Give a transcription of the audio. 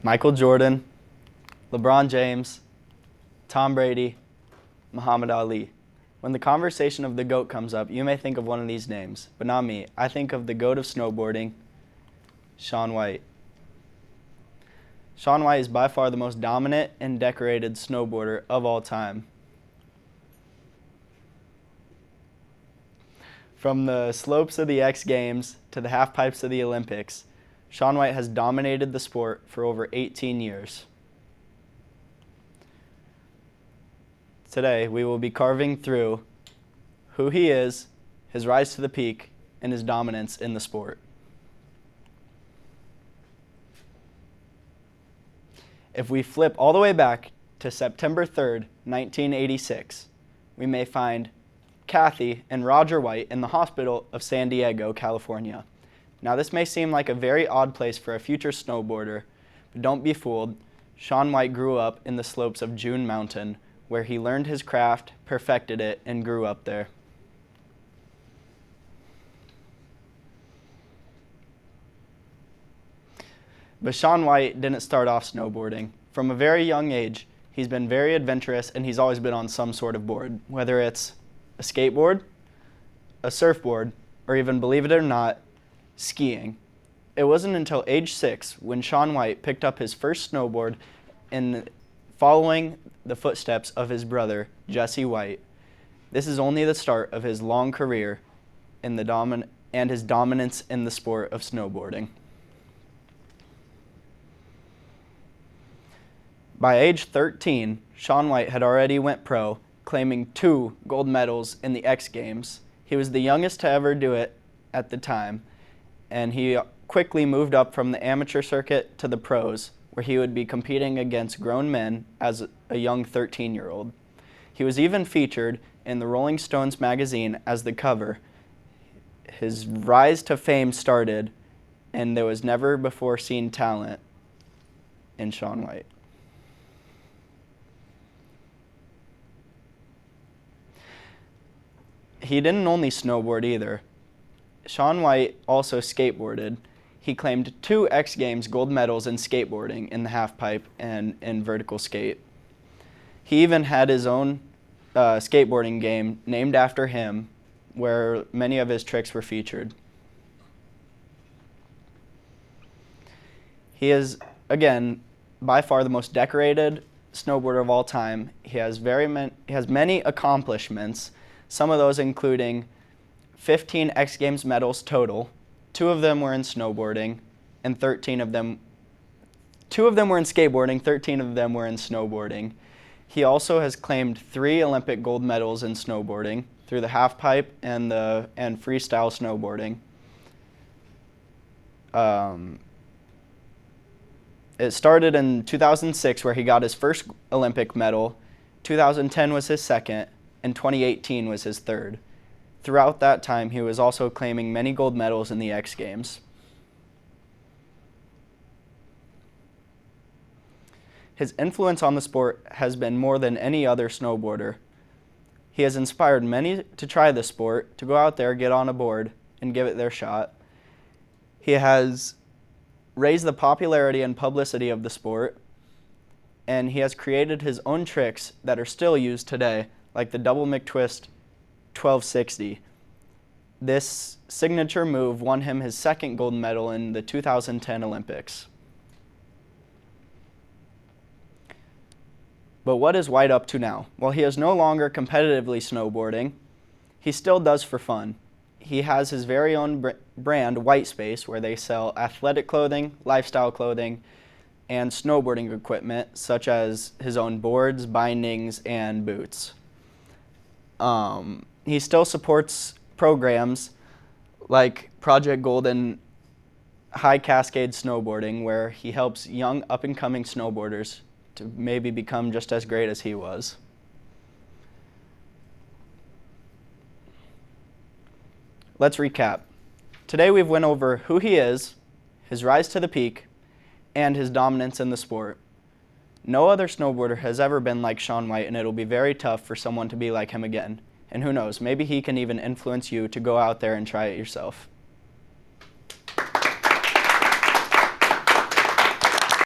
Michael Jordan, LeBron James, Tom Brady, Muhammad Ali. When the conversation of the GOAT comes up, you may think of one of these names, but not me. I think of the GOAT of snowboarding, Shaun White. Shaun White is by far the most dominant and decorated snowboarder of all time. From the slopes of the X Games to the half pipes of the Olympics, Shaun White has dominated the sport for over 18 years. Today, we will be carving through who he is, his rise to the peak, and his dominance in the sport. If we flip all the way back to September 3rd, 1986, we may find Kathy and Roger White in the hospital of San Diego, California. Now, this may seem like a very odd place for a future snowboarder, but don't be fooled. Shaun White grew up in the slopes of June Mountain, where he learned his craft, perfected it, and grew up there. But Shaun White didn't start off snowboarding. From a very young age, he's been very adventurous, and he's always been on some sort of board, whether it's a skateboard, a surfboard, or even, believe it or not, skiing. It wasn't until age 6 when Shaun White picked up his first snowboard in following the footsteps of his brother, Jesse White. This is only the start of his long career in and his dominance in the sport of snowboarding. By age 13, Shaun White had already went pro, claiming 2 gold medals in the X Games. He was the youngest to ever do it at the time, and he quickly moved up from the amateur circuit to the pros, where he would be competing against grown men as a young 13-year-old. He was even featured in the Rolling Stones magazine as the cover. His rise to fame started, and there was never before seen talent in Shaun White. He didn't only snowboard either. Shaun White also skateboarded. He claimed 2 X Games gold medals in skateboarding in the halfpipe and in vertical skate. He even had his own skateboarding game named after him, where many of his tricks were featured. He is, again, by far the most decorated snowboarder of all time. He has many accomplishments, some of those including 15 X Games medals total. 2 of them were in snowboarding, and 2 of them were in skateboarding, 13 of them were in snowboarding. He also has claimed 3 Olympic gold medals in snowboarding through the halfpipe and freestyle snowboarding. It started in 2006, where he got his first Olympic medal. 2010 was his second, and 2018 was his third. Throughout that time, he was also claiming many gold medals in the X Games. His influence on the sport has been more than any other snowboarder. He has inspired many to try the sport, to go out there, get on a board, and give it their shot. He has raised the popularity and publicity of the sport, and he has created his own tricks that are still used today, like the double McTwist 1260. This signature move won him his second gold medal in the 2010 Olympics. But what is White up to now? Well, he is no longer competitively snowboarding. He still does for fun. He has his very own brand, White Space, where they sell athletic clothing, lifestyle clothing, and snowboarding equipment, such as his own boards, bindings, and boots. He still supports programs like Project Golden High Cascade Snowboarding, where he helps young up-and-coming snowboarders to maybe become just as great as he was. Let's recap. Today we've went over who he is, his rise to the peak, and his dominance in the sport. No other snowboarder has ever been like Shaun White, and it'll be very tough for someone to be like him again. And who knows, maybe he can even influence you to go out there and try it yourself.